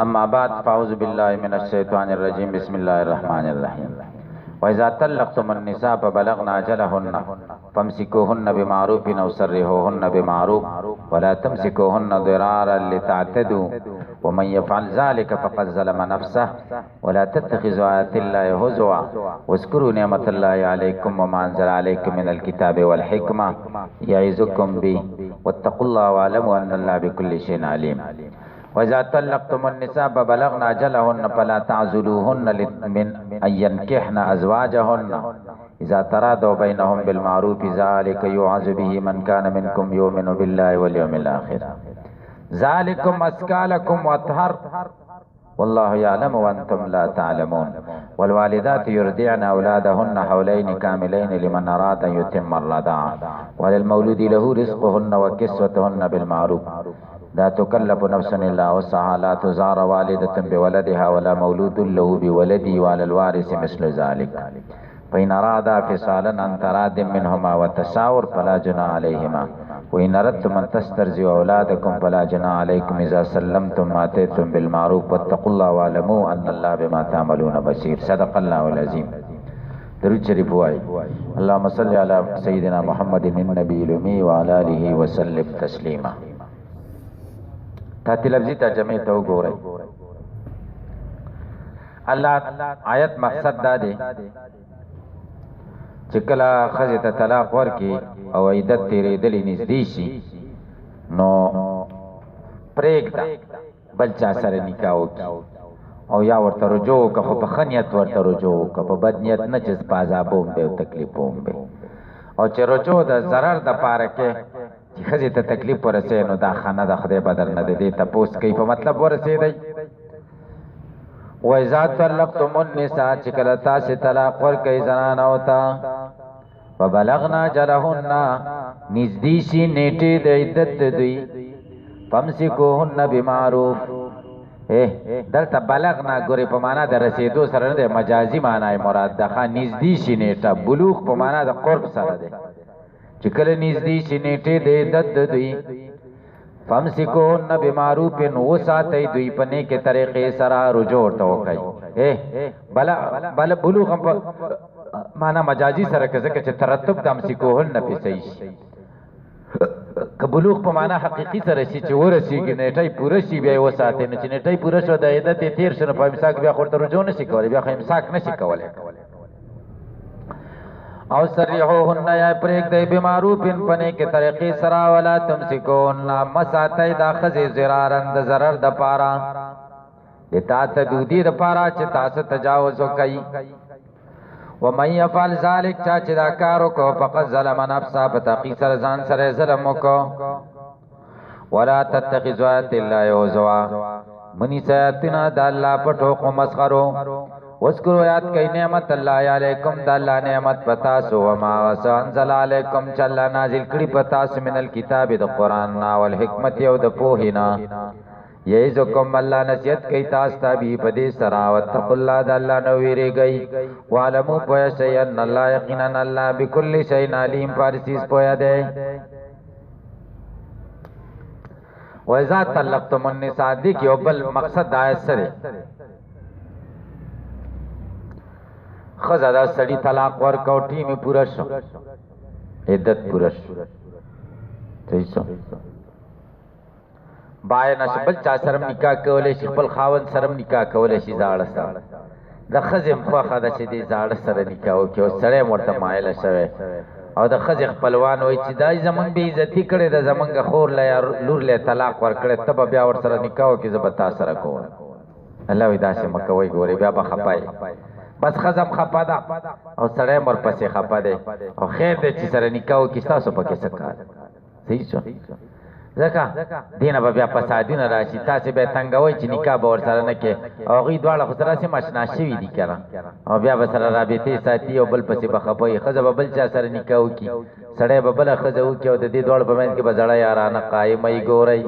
اما بعد فاعوذ بالله من الشیطان الرجیم بسم الله الرحمن الرحیم وإذا طلقتم النساء فبلغن أجلهن فامسكوهن بمعروف أو سرحوهن بمعروف ولا تمسكوهن ضرارا لتعتدوا ومن يفعل ذلك فقد ظلم نفسه ولا تتخذوا آيات الله هزوا واذكروا نعمة الله عليكم وما أنزل عليكم من الكتاب والحكمة يعظكم به واتقوا الله واعلموا أن الله بكل شيء عليم. وإذا طلقتم النساء فبلغن أجلهن فلا تعزلوهن من أن ينكحن أزواجهن إذا تراضوا بينهم بالمعروف ذلك يوعظ به من كان منكم يؤمن بالله واليوم الآخر ذلكم أزكى لكم وأطهر والله يعلم وأنتم لا تعلمون. والوالدات يرضعن أولادهن حولين كاملين لمن أراد أن يتم الرضاعة وللمولود له رزقهن وكسوتهن بالمعروف لا تكلف نفس إلا وسعها لا تزار والدة بولدها ولا مولود له بولده وعلى الوارث مثل ذلك فإن أرادا فصالا عن تراد منهما وتشاور فلا جناح عليهما وإن أردتم أن تسترضعوا أولادكم فلا جناح عليكم إذا سلمتم ما آتيتم بالمعروف واتقوا الله واعلموا أن الله بما تعملون بصير. صدق الله العظيم. درود شریف وای. اللهم صل على سيدنا محمد النبي الأمي وعلى آله وسلم تسليما. تاتی لفظی ترجمه تو گورئی. اللہ آیت مقصد دا دے چکلا خزی تا طلاق ورکی او عیدت تیرے دلی نزدی شی نو پریک دا بلچا سر نکاو کی او یا ورطا رجوع که خو پخنیت ورطا رجوع که پا بدنیت نچز پازابون بے و تکلیفون بے او چه رجوع دا ضرر دا پارکے چی خزی تا تکلیف ورسے نو دا خانه دا خدای بدل نده دی تا پوست کئی پا مطلب ورسے دی. وَإِذَا طَلَّقْتُمُ النِّسَاءَ چکلتا سے طلاق ورکی زنانو تا وَبَلَغْنَ أَجَلَهُنَّ نزدیشی نیٹی دا عدت دوی فَامْسِكُوهُنَّ بِمَعْرُوف دلتا بلغنا گوری پا مانا دا رسیدو سر نده مجازی مانای مراد دا خان نزدیشی نیٹا بلوغ پا مانا دا قرب سر ده چکل نزدیشی نیٹی دا عدت دوی فَامْسِكُوهُنَّ بِمَعْرُوفٍ وساتی دوی پنے کے طریقے سرا رجوع توقعی بلا بلوغ ہم مانا مجازی سر کزکر چه ترتب دا امسکوهن پی سیش که بلوغ پا مانا حقیقی سر شی چه ورسی که نیٹای پورشی بیای وساتی نو چه نیٹای پورشو دا عدت تیر شنو پا امساک بیا خورد رجوع نشی کولی بیا خو امساک نشی کولی او سریحوهن یا پریک دی بمعروفن پنے کے طریقی سرا ولا تمسکوهن مساتی دا خزی زرارن دا ضرر دا پارا لتا تدودی دا پارا چه تاس تجاوزو کئی ومن یفعل ذالک چاچ دا کارو کو فقط ظلم نفسا پتاقی سرزان سر ظلمو کو ولا تتخذوا آیات اللہ عزوا منی سیاتنا دا اللہ پٹھوق و مسخرو وذکروا یاد کئی نعمت اللہ علیکم دا اللہ نعمت پتاسو وما وسا انزل علیکم چا اللہ نازل کری پتاسو من الكتاب دا قرآننا والحکمت یو دا پوہینا یعظکم اللہ نصیحت کئی تاستا بھی پدی سرا واتقوا اللہ دا اللہ نویرے گئی وعلمو پویا شیئن اللہ یقیناً اللہ بکل شیئن علیم پارسیس پویا دے. وَإِذَا طَلَّقْتُمُ النِّسَاءَ دیکھئے بل مقصد آیت سرے خزا دا سڑی طلاق ورکاو ٹیمی پورا شو عدت پورا شو صحیح شو بائی نشو بل چا سرم نکاح کولے شی خپل خاون سرم نکاح کولے شی زاڑ سر دا خزم خواخا دا شی دی زاڑ سر نکاحو کیو سڑے مرتا مائل شوے او دا خز خپلوان وی چی دا زمان بی عزتی کرے دا زمان گا خور لیا لور لیا طلاق ورکڑے تب بیا ور سر نکاحو کی زبتا سر کون اللہ وی دا سی مکوی گوری بیا با خپائی بس خزم خپا دا او سڑے مر پسی خپا دے او خیر دے چی سر نکاحو کستا سو پکی سکار صحیح شو زکا دینا با بیا پسادین راشی تاسی بے تنگوی چی نکاح باور سر نکے او غی دوارا خسرا سی مشنا شوی دی کرا او بیا بسر رابطی ساتی او بل پسی بخپوی خز با بل چا سر نکاحو کی سڑے با بل خزو کی او دی دوار بمین کی بزڑا یارانا قائمی گوری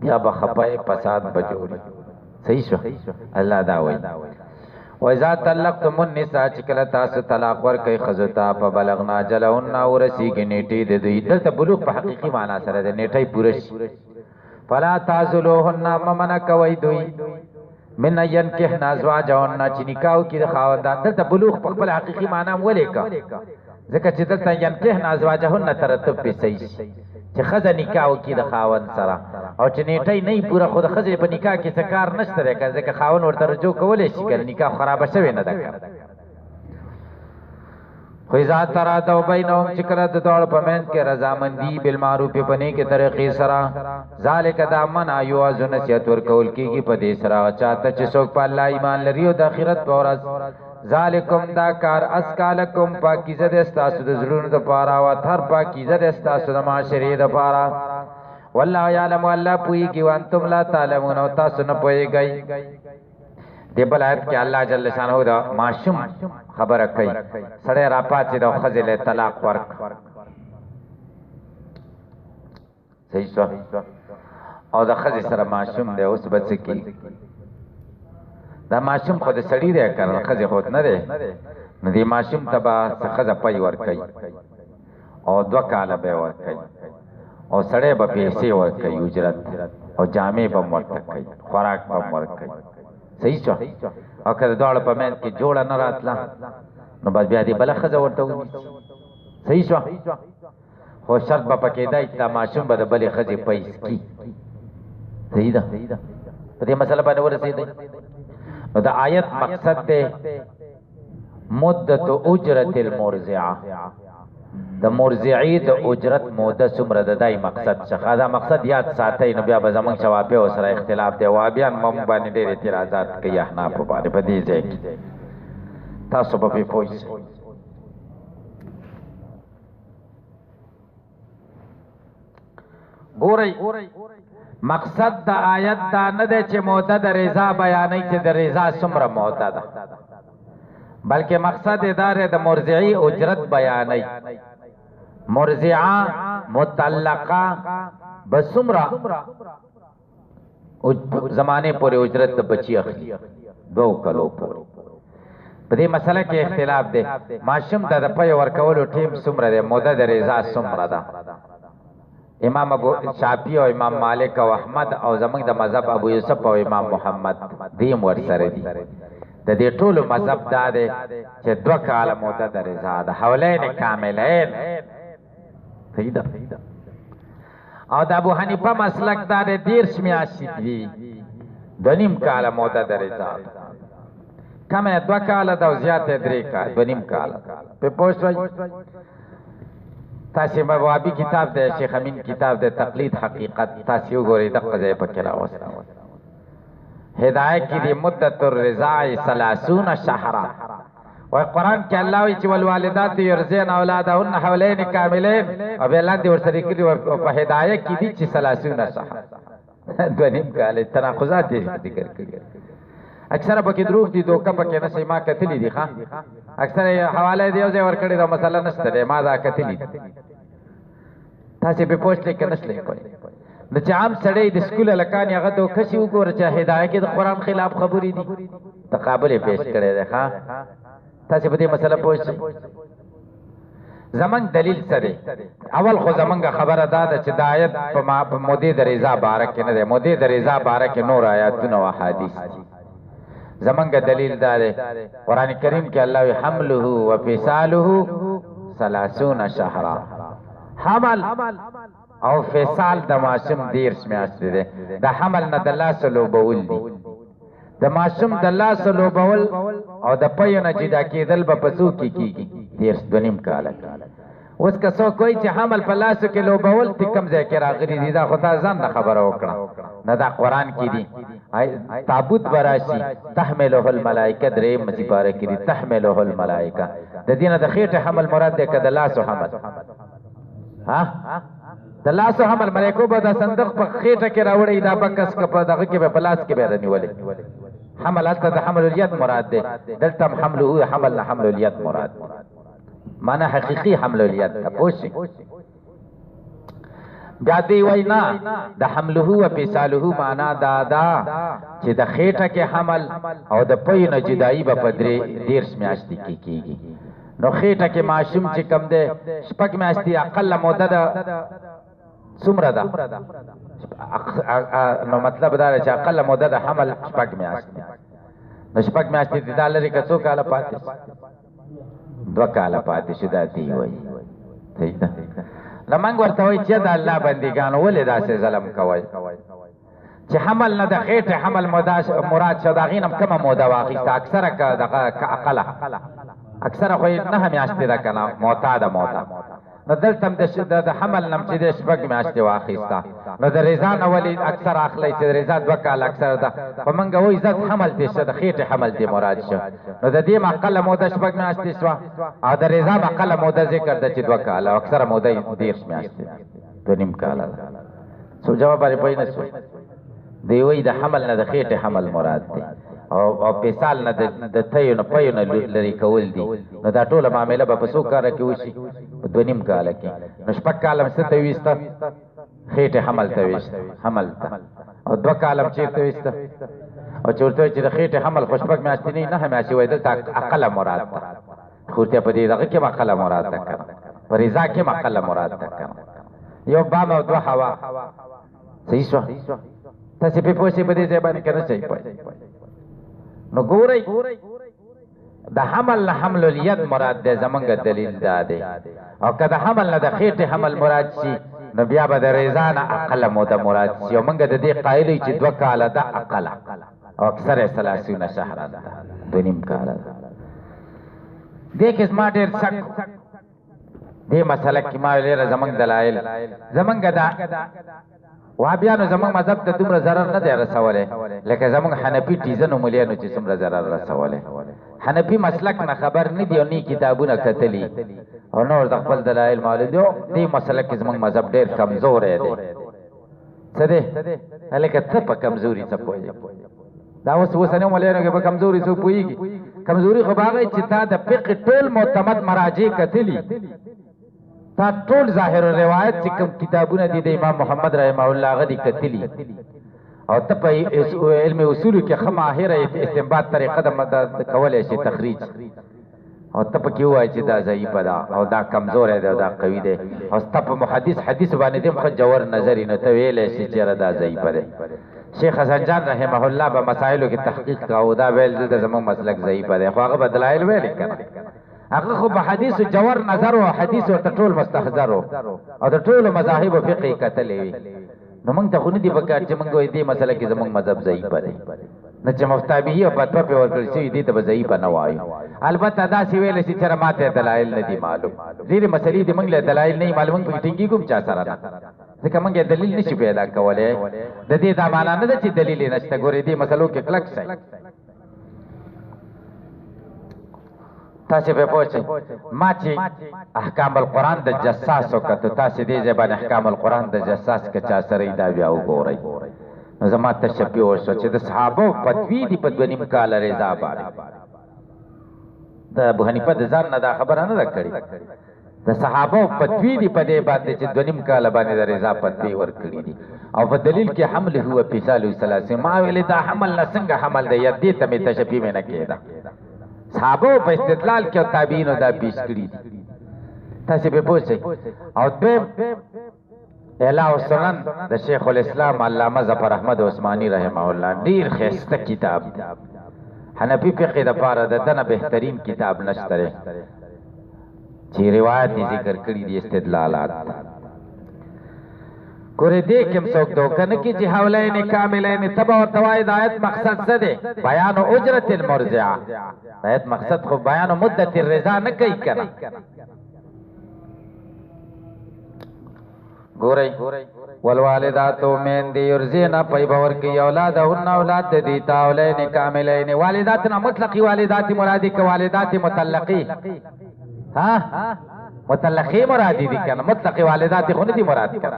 بیا بخپای پساد بجوری صحیح شو اللہ داوی. وَإِذَا طَلَّقْتُمُ النِّسَاءَ چکل تاسو طلاق ورکئی خزوتا فبلغنا جلهن ورسی کی نیٹی دے دوی دلتا بلوغ پا حقیقی معنی سره دے نیٹی پورش فلا تعذلوهن ممنع کوي دوی من ينكحن ازواجهن چې نکاح کی د خاوندان دلته بلوغ په خپل حقيقي معنی ولیکا ځکه چې دلته ينكحن ازواجهن ترتب به صحیح چې خزه نکاح کی د خاوند سره او چې نیټه نه پوره خود خزه په نکاح کې څه کار نشته راکړه ځکه خاوند ورته رجوع کولای شي کله نکاح خراب شوی نه ده خو اذا ترادو بینهم چې کله د دوړ په منځ کې رضامندي بالمعروف په نیکه طریقې سره ذالک دا من ایو از نصیحت ورکول کیږي په دې سره چاته چې څوک په الله ایمان لري او د آخرت په ورځ ذالکم دا کار اسکالکم پاکیزه د استاسو د زړونو د پاره او هر پاکیزه د استاسو د معاشري د پاره والله یعلم الله پویږي وانتم لا تعلمون او تاسو نه پویږئ دی بل آیت کې الله جل شانه دا معصوم خبره کوي سړی را پاتې دا خزله طلاق ورک صحیح شو او دا خزه سره معصوم دی اوس بچ کی دا معصوم خو د سړی دی کړه خزه خود نه دی نو دی معصوم تبا خزه پي ور کوي او 2 کال به ور کوي او سړی به پیسې ور کوي اجرت او جامې به ورته کوي خوراک به ور کوي صحیح شو او کله دوړ په من کې جوړه نه راتله نو بس بیا دې بل خزه ورته ونی صحیح شو خو شرط به پکې دی چې معصوم به د بلې خزه پیسې کی صحیح ده په دې مسله باندې ورسېږي نو دا آیت مقصد ده مدت اجرت المرضعه د مرضعی د اجرت موده څومره ده دای مقصد څخه دا مقصد یاد ساتي نو بیا به زمونږ شوابه او سره اختلاف دی وابیان مم باندې ډېر اعتراضات کوي احناف باندې په دې ځای کې تاسو په پوښتنه ګورئ مقصد د آیت دا نه دی چې موده د رضا بیانې چې د رضا څومره موده ده بلکې مقصد دا دی د مرضعی اجرت بیانې مرضعه مطلقه بسمرا زمانے پورے اجرت د بچی اخلي 2 کلو پورې په دې مسله کې اختلاف دی ماشوم د پي ورکولو ټیم سمره دی موده د رضا سمره ده امام ابو شافعی او امام مالک او احمد او زمنګ د مذهب ابو یوسف او امام محمد دیم ور سره دي د دې ټولو مذهب دا دی چې 2 کال موده د رضا ده حولین کاملین صحیح ده او د ابو حنیفه مسلک دا د 10 میاشتې دي 2.5 کال موده د رضا کمه 2 کال دا زیاته 3 کال 2.5 کال په پوښتنه تاسو مبوابی کتاب ده شیخ امین کتاب ده تقلید حقیقت تاسو وګورئ د قضیه په کې راوست هدایت کی دی مدت الرضاع 30 شهرا و قرآن کې الله وی چې والوالدات يرزين اولادهن حولين كاملين او بلان دي ورسره کړي او په هدایت کې دي چې 30 شهر 2.5 کال تناقضات دي ذکر کړي اکثر پکې دروغ دي دوکه پکې نه سیما کتلی دي ښا اکثر حواله دی او ځای ور کړی دا مسله نشته ما دا کتلی تاسو په پوسټ لیک نشلې کوي د چې عام سړی د سکول لکان هغه دوکه شي وګوره چې هدایت کې د قرآن خلاف خبرې دي تقابل پیش کړي ده ښا تاسو په دې مسله پوښتنه زمنګ دلیل سره اول خو زمنګ خبره ده چې د آیت په مودې د رضا بارک نه ده مودې د رضا بارک نور آیاتونه او احادیث زمنګ دلیل ده قران کریم کې الله حمله و فصاله 30 شهرا حمل او فصال د ماشوم 10 میاشتې ده د حمل نه د لاس لوبول دي د ماشوم د لاس لوبول او د پيونه جدا کېدل په پسو کې کیږي 2.5 کال اوس که څوک کوئی چې حمل په لاسو کې لوبول تی کم ځای کې راغلي دي دا خدای ځان نه خبره وکړه نه دا قران کې دي تابوت براشي تحمله الملائکه درې مصیباره کې دي تحمله الملائکه د دینه د خېټه حمل مراد ده کده لاسو حمل ها د لاسو حمل ملائکه به د صندوق په خېټه کې راوړي دا بکس په دغه کې په لاس کې به رنیولې حمل الته د حمل الید مراد ده دلته حمله حمل حمل الید مراد معنی حقیقی حمل الید پوښي بیا دی وینا د حمله و فصاله معنا دا چې د خېټه کې حمل او د پوینه جدایی په پدری 10 میاشتې کې کیږي نو خېټه کې ماشوم چې کم ده شپږ میاشتې اقل موده ده څومره ده نو مطلب دا چې اقل موده د حمل شپږ میاشتې نو شپږ میاشتې د دا لري که څو کاله پاتې 2 کاله پاتې شو دا دی وایي صحیح ده نو موږ ورته وایي چې د الله بندګانو ولې داسې ظلم کوئ چې حمل نه د خېټې حمل مراد شو د هغې نه کومه موده واخیسته اکثره که اقله اکثره خو یې 9 میاشتې ده که نه معتاده موده نو دلته هم د حمل نه چې د 6 میاشتې واخیسته نو د رضا نه ولې اکثر اخلی چې د رضا 2 کاله اکثر ده خو موږ وایو زت حمل دې شه د خېټې حمل دې مراد شه نو د دې اقله موده 6 میاشتې شوه او د رضا اقله موده ذکر ده چې 2 کاله او اکثره موده یې 13 میاشتې ده 2.5 کاله ده څو جواب باندې پوه نه شوئ دی وایي د حمل نه د خېټې حمل مراد دی او پیسال نه د تیو نه پیو نه لرې کول دي نو دا ټوله معامله به په څو کاله کې وشي په 2.5 کاله کې نو 6 کاله څه ته ویسته خېټې حمل ته ویسته حمل ته او 2 کاله چېرته ویسته او چې ورته چې د خېټې حمل خو 6 میاشتې نه 9 میاشتې وایي دلته اقله مراد ده خو ورته په دې دغه کې اقله مراد ده که نه په رضا کې اقله مراد ده که نه یو بام او 2 هوا صحیح شوه تاسې پې پوه شئ په دې ځای باندې که نه شئ پوه نو ګورئ د حمل نه حمل الید مراد دی زمونږ دلیل دا دی او که د حمل نه د خېټې حمل مراد شي نو بیا به د رضا نه اقله موده مراد شي او موږ د دې قایل یو چې 2 کاله ده اقله او اکثر 30 شهرا ده 2.5 کاله ده دې کې زما ډېر شک دې مسله کې ما ویلې زمونږ دلایل زمونږ دا وهابیانو زمونږ مذهب ته دومره ضرر نه دی رسولی لکه زمونږ حنفي ټیزنو مولیانو چې څومره ضرر رسولی حنفي مسلک نه خبر نه دی او نه کتابونه کتلي او نور د خپل دلایل معلوم دي دې مسلک کې زمونږ مذهب ډېر کمزوری دی څه دی هلکه ته په کمزوري څه پوهېږې دا اوسنیو مولیانو کې په کمزوري څوک پوهېږي کمزوري خو به هغه چې تا د فقه ټول معتمد مراجع کتلي تا ټول ظاهر روایت چې کوم کتابونه دي د امام محمد رحمه الله هغه دي کتلي او ته په علم اصولو کې ښه ماهره استنباط طریقه د کولی شي تخریج او ته پکې ووایې چې دا ضعیفه ده او دا کمزوری دی او دا قوي دی او ستا په حدیث باندې دې هم ښه جوور نظر وي نو ته ویلی شي چې یاره دا ضعیفه دی شیخ حسن جان رحمه الله به مسایلو کې تحقیق کوو دا ویل دلته زموږ مسلک ضعیفه دی خو هغه به دلایل ویلې که نه هغه خو په حدیثو جوور نظر و حدیث ورته ټول مستحضر و او د ټولو مذاهبو فقه یې کتلی وي نو موږ ته خو نه دي پکار چې موږ وایو دې مسله کې زموږ مذهب ضعیفه دی نه چې مفتابهي او فتوا پرې ورکړل شوي دې ته به ضعیفه نه وایو البته داسې ویلی شي چې ما ته دلایل نه دي معلوم ډېرې مسلې دي موږ له دلایل نه وي معلوم موږ پکې ټینګېږو هم چا سره نه ځکه موږ یې دلیل نشي پیدا کولی د دې دا معنا نه ده چې دلیل یې نشته ګورې دې مسلو کې کلک شئ تاسې پې پوه شئ ما چې احکام القرآن د جساس وکتو تاسې دې ځای باندې احکام القرآن د جساس که چا سره دا بیا وګورئ نو زما تشبیه وشوه چې د صحابو فتوی دي په 2.5 کاله رضا باندې د ابو حنیفه د ځان نه دا خبره نه ده کړې د صحابو فتوی دي په دې باندې چې 2.5 کاله باندې د رضا فتوی ورکړي دي او په دلیل کې حمل هو فیصال ثلاثه ما ویلې دا حمل نه څنګه حمل دی دې ته مې تشبیه مې نه کېده صحابو په استدلال کې او تابعینو دا پیش کړي دي تاسې پې پوه شئ او دویم اعلاء السنن د شیخ الاسلام علامه ظفر احمد عثماني رحمه الله ډېر ښایسته کتاب دی حنفي فقه دپاره د ده نه بهترین کتاب نشته دی چې روایت یې ذکر کړي دي استدلالات ګورې دې کې هم څوک دوکه نه کړي چې حولین کاملین ته به ورته وایې د آیت مقصد څه دی بیان اجرت المرضعه د آیت مقصد خو بیان مدت الرضا نه کوي که نه ګورئ والوالداتو میندې یرضعن پی به ورکوي اولادهن اولاد د دې ته حولین کاملین والدات نه مطلقي والدات مرادي که والدات مطلقي ها مطلقي مرادي دي که نه مطلقي والدات خو نه دي مراد که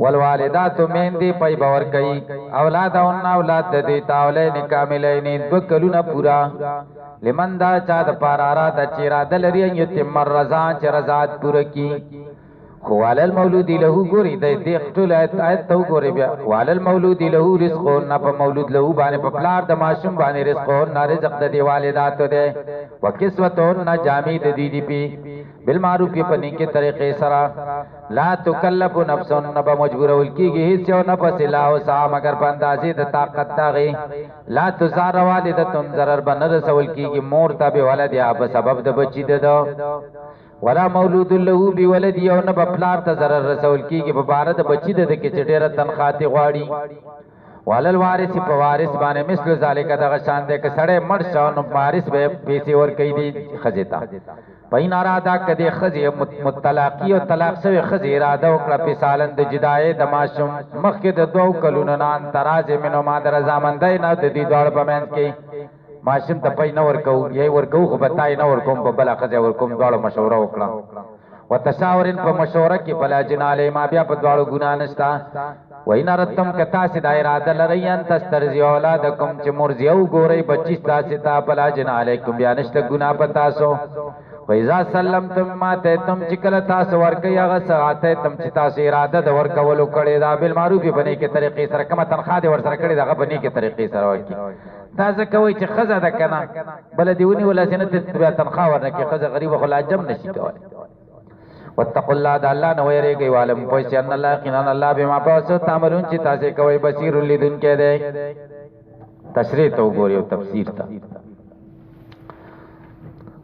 والوالدات میندې پی به ورکوي اولادهن اولاد د دې ته حولین کاملین 2 کلونه پورا لمن دا چا دپاره اراده چې اراده لري ان یتم الرضاع چې رضاعت پوره کړي خو علی المولود له ګوري د دې ټول آیت ته وګورئ بیا وعلی المولود له رزقهن په مولود له باندې په پلار د ماشوم باندې رزقهن رزق د دې والداتو دی وکسوتهن جامې د دې دی بالمعروف په نیکه طریقې سره لا تکلف نفس نب مجبور ولکیږي هیڅ یو نفس لا وسع مگر په اندازې د طاقت داغي لا تزار والدتن ضرر بنر رسول کیږي مور ته به ولدیا په سبب د بچی ده ولا مولود له بولد یو نه بپلار ته ضرر رسول کیږي په بار د بچی د کې چډيره تنخواته غواړي ولل وارث په وارث باندې مثل ذالک دغه شان ده ک سړې مړ شو نو وارث به پیسې ور کوي دي خزیتا پاین اراده کدي خزی مطلقی او طلاق شوی خزی اراده وکړه په سالن د جدای د ماشوم مخکې د دوه کلونو نان تراز منو ما در زامندای نه د دې دوړ په منځ کې ماشوم ته پاین ورکو یې ورکو خو بتای نه ورکوم په بل خزی ورکوم دوړ مشوره وکړه وتشاورن په مشوره کې بلا جناله ما بیا په دوړ ګنا نشتا وین رتم کتا سي د اراده لريان تسترزي اولادکم چې مرزیو ګوري بچی تاسو ته بلا جناله کوم بیا نشته ګنا پتا سو وإذا سلمتم ما تم چې کله تاسو ورکي هغه ساعته تم چې تاسو اراده د ورکولو کړي دا بالمعروف بنې کې طریقې سره کومه تنخواه دې ور سره کړي دا بنې کې طریقې سره ورکي دا ځکه وای چې خزه ده کنه بل دیونی ولا سنت بیا تنخواه ورنکي خزه غریب خو لاجم نشي کوي واتقوا الله د الله نو یریږي عالم پوه چې ان الله قنان الله بما پاسو تعملون چې تاسو کوي بصیر لیدون کې ده تشریح تو ګوري او تفسیر تا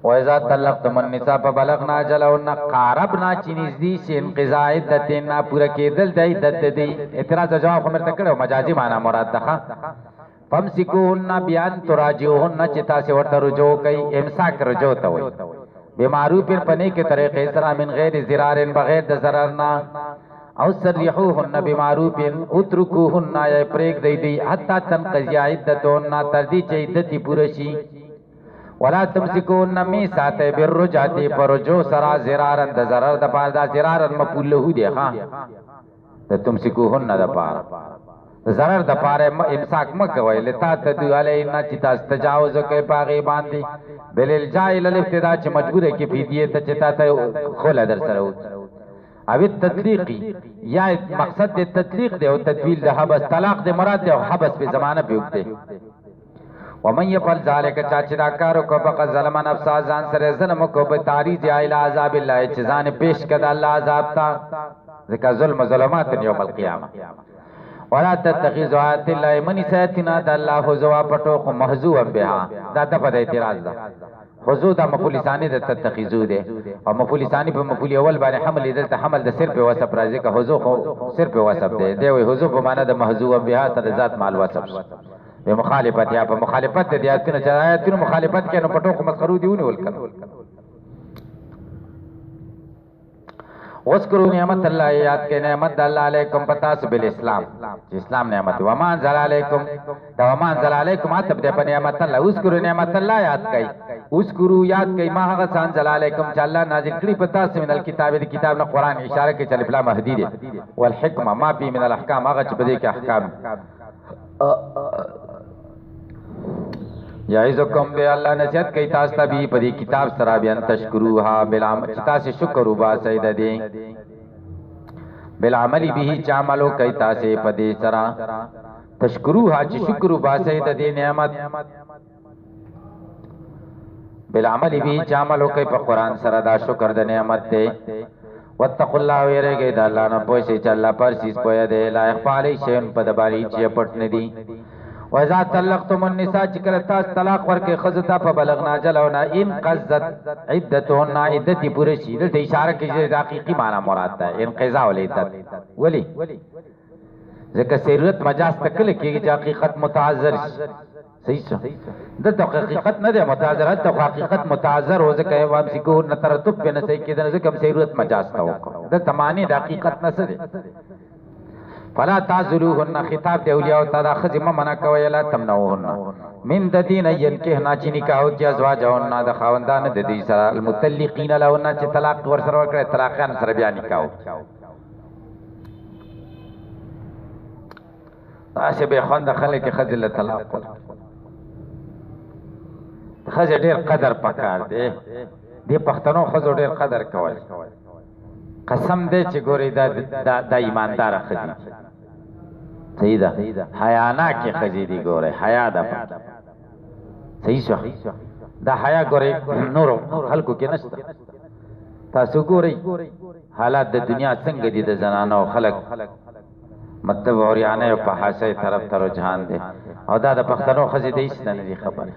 وإذا طلقتم النساء فبلغنا أجلهن قاربنا چې نږدې شي انقضاء عدتنا پوره کېدل د عدت دی اعتراض جواب هم مرته کړو مجازي معنا مراد ده فامسكوهن بیان تراجعوهن چې تاسو ورته رجوع کوي امساک رجوع ته وایي بمعروف پنه کې طریقې سره من غیر ضرار بغیر د ضرر نه او سرحوهن بمعروف اتركوهن یا پریک دی حتا تنقضي عدتهن تر دې چې عدت پوره شي ولا تمسكون می ساته بالرجعه فرجو سرا زرارن د zarar د پاره د زرارن مقول له دی ها ته تمسكوهن د پاره د zarar د پاره امساک مکوي لتا تدعاله ان چې تاسو تجاوز کوي پاغي باندې بل الجائل الابتداء چې مجبوره کې فدیه ته چتا ته خول در سره او التطلیقی یا مقصد د تطلیق دی او تدویل د حبس طلاق د مراد دی او حبس په زمانه په وخت ومن يفعل ذلك چاچدا کارو کو فقط ظلم نفس ځان سره ظلم کو به تعریض الى عذاب الله چې ځان پیش کړه الله عذاب تا ذکر ظلم ظلمات یوم القیامه ولا تتخذوا آیات الله من سیتنا د الله حزوا پټو خو محذوب بها دا د په اعتراض ده حزو دا مفعول ثانی د تتخذو ده او مفعول ثانی په مفعول اول باندې حمل دلته حمل د صرف وصف راځي که حزو خو صرف وصف ده دی وي حزو په معنا د محذوب بها سره ذات مال وصف به مخالفت یا په مخالفت د آیاتونو چې آیاتونو مخالفت کوي نو پټو خو مسخرو دیونه ولکن وذکروا نعمت الله یاد کې نعمت الله علیکم پتا سو بل اسلام چې اسلام نعمت و ما انزل علیکم دا و ما انزل علیکم عتب دې په نعمت الله وذکروا نعمت الله یاد کړئ وذکروا یاد کړئ ما هغه انزل علیکم چې الله نازل کړی پتا سو من الکتاب د کتاب نه قران اشاره کې چې الف لام مهدی دي والحکمه ما فی من الاحکام هغه چې په دې کې احکام یعظکم به الله نصیحت کوي تاسو ته به په دې کتاب سره بیان تشکروها بالعمل تاسو شکر وبا سید دې بالعمل به چاملو کوي تاسو په دې سره تشکروها چې شکر وبا سید دې نعمت بالعمل به چاملو کوي په قران سره دا شکر د نعمت دې واتقوا الله ويرګي د الله نه پوښي چې الله پر سیس پوهه دې لا اخفالی شین په دباري چې پټ نه دي وإذا طلقتم النساء چکل تاس طلاق ورکه خزتا په بلغنا جلونا ان قزت عدتهن عدتی پوره شي د اشاره کې چې حقيقي معنا مراد ده انقضاء العدت ولی ځکه ضرورت مجاز تکل کېږي چې حقیقت متعذر صحیح څه د حقیقت نه ده متعذر ته حقیقت متعذر او ځکه وام سکو نه ترتب به نه صحیح کېدنه ځکه ضرورت مجاز تا وکړه د تمانی د حقیقت نه څه فلا تعذلوهن خطاب دی اولیاء او تعالی خزم منع کوي لا تمنعوهن من دین ينکهنا چې نکاح او چې ازواجهن د خاوندان د دې سره المطلقین لهن چې طلاق ور سره ورکړي طلاقان سره بیا نکاح تاسو به خوند خلک خزل طلاق خزه ډیر قدر پکار دی دی پښتنو خزو ډیر قدر کوي قسم دې چې ګوري دا ایماندار خزي صحیح ده حیانا کې خزي دي ګوره حیا ده صحیح شو دا حیا ګوره نور خلکو کې نشته تاسو ګورئ حالات د دنیا څنګه دي د زنانو خلک مطلب اوریانه او په حاشیه طرف ته رجحان دي او دا د پښتنو ښځې د هیڅ نه دي خبره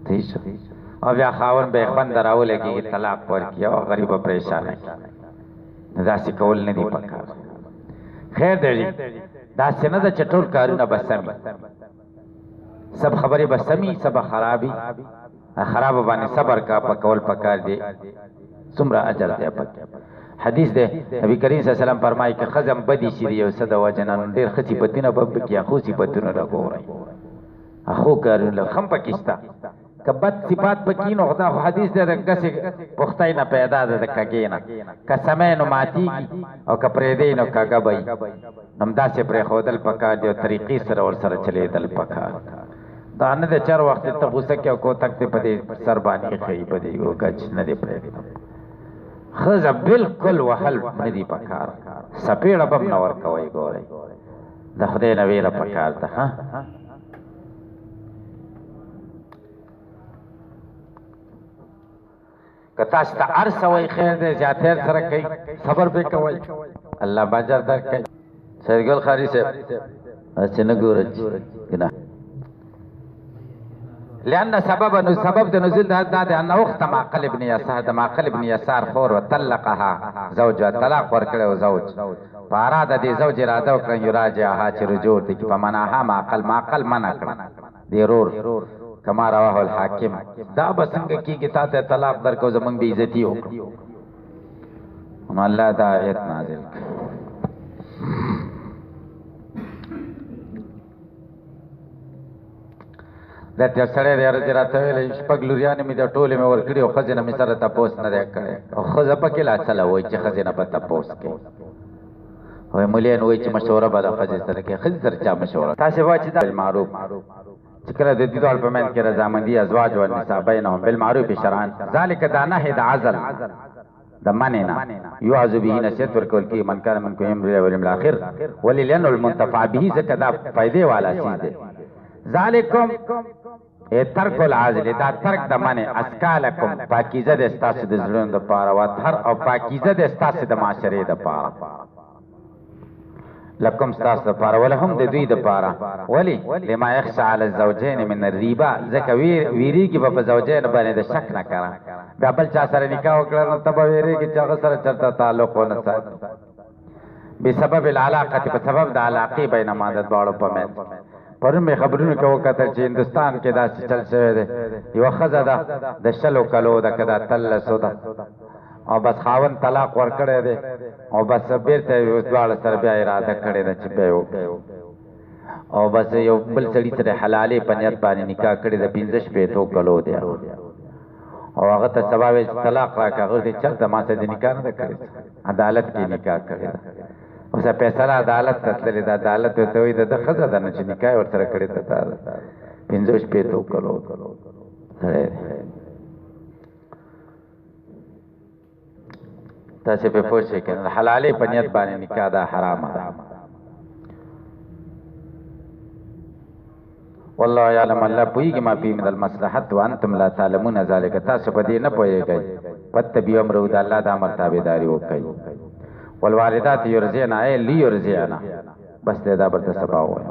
ٹھیک او بیا خاون به خوند راولګي طلاق ورکړي او غریب پریشان دي داسې کول نه دي پکار خیر دی داسې نه د چټول کارونه بسمي سب خبرې بسمي سب خرابي خراب باندې صبر کا پکول پکار دي څومره اجر دی پکې حدیث ده نبی کریم صلی الله علیه وسلم فرمایي چې خزم بدی شي یو صد وجنن ډیر خصي پتینه بب کې اخو سي پتونه راګورای اخو کارونه خم پکستا کبد صفات پکې نو خدا حدیث ده رنګه پختای نه پیدا ده کګینا قسمه نو ماتی او کپرې دې نو کګبای نمدا سے پر خودل پکا دی طریقې سره ور سره چلے دل پکا دا نه د چر وخت ته غوسه کې کو تک ته پدې سر باندې خې پدې یو گج نه دی پرې خزه بالکل وحل ندی پکار سپیړه بم نور کوي ګوري د خدای نبی را پکار ته ها کتا ست ارسوي خیر دې ذاتر سره کوي صبر به کوي الله باجر در کوي سرګل خاري سے اچنه ګورج کنا لأن سبب د نزول دا ان اخت معقل ابن يسار د معقل ابن يسار خور وطلقها زوجها طلاق ورکړ او زوج فاراد دي زوج اراده وکړ یراجعها چې رجوع دي په مناها معقل منع کړ دی رور کما رواه الحاکم دا بسنګ کیږي ته طلاق درکو زمنګ بی عزتی وکړو الله دا آیت نازل دا ته سره راځي راته ویل شپږ لوريانې مې د ټوله مې ورکړي او خزینه مې سره تاسو نه راکړي او خزه پکې لا چلا وای چې خزینه په تاسو کې وای مليان وای چې مشوره به د خزې سره کې خزې سره چا مشوره تاسو وای چې د معروف چې کله د دې ډول په من کې رضامندي ازواج او نساء بینهم بالمعروف شرعا ذالک دا نه د عزل د منینا یعذ به نشت ورکول کی من کان من کو یمر ولم الاخر وللن المنتفع به زکه دا فائدې والا چیز دی ذالکم ترک العازل دا ترک د منی اسکالکم پاکیزه د استاسو د زړونو د پاره او هر او پاکیزه د استاسو د معاشره د پاره لکم استاسو د پاره ولهم د دوی د پاره ولی لما يخشى على الزوجين من الربا زکه ویریږي په زوجین باندې د شک نه کړه بیا بل چا سره نکاح وکړه نو تب ویریږي چې هغه سره چرته تعلق ونه ساتي بسبب العلاقه په سبب د علاقه بینما د دواړو په من پرون می خبرونه کو کتل چې هندستان کې دا چل شوی دی یو خزه ده د شلو کلو د کدا تل سودا او بس خاون طلاق ورکړی دی او بس بیرته دواړه سره بیا اراده کړې ده چې به او بس یو بل سړي سره حلالې په نیت باندې نکاح کړی د 15 شپې کلو دی او هغه ته سبب طلاق راکړه چې چرته ما سره نکاح نه کړی عدالت کې نکاح کړی اوس فیصله عدالت تتلې ده عدالت ته وي د خزه د نه نکاح ورسره کړی ته 15 شپې کلو تاسو په پوښتنه کې حلالې په نیت باندې نکاح دا حرام ده والله يعلم الله پويږي ما پی من المصلحت وانتم لا تعلمون ذلك تاسو په دې نه پويږئ پتبي امر د الله د امر تابعداري وکړئ والوالدات يرزعن اي ليرزعن بس دا برته سبا وای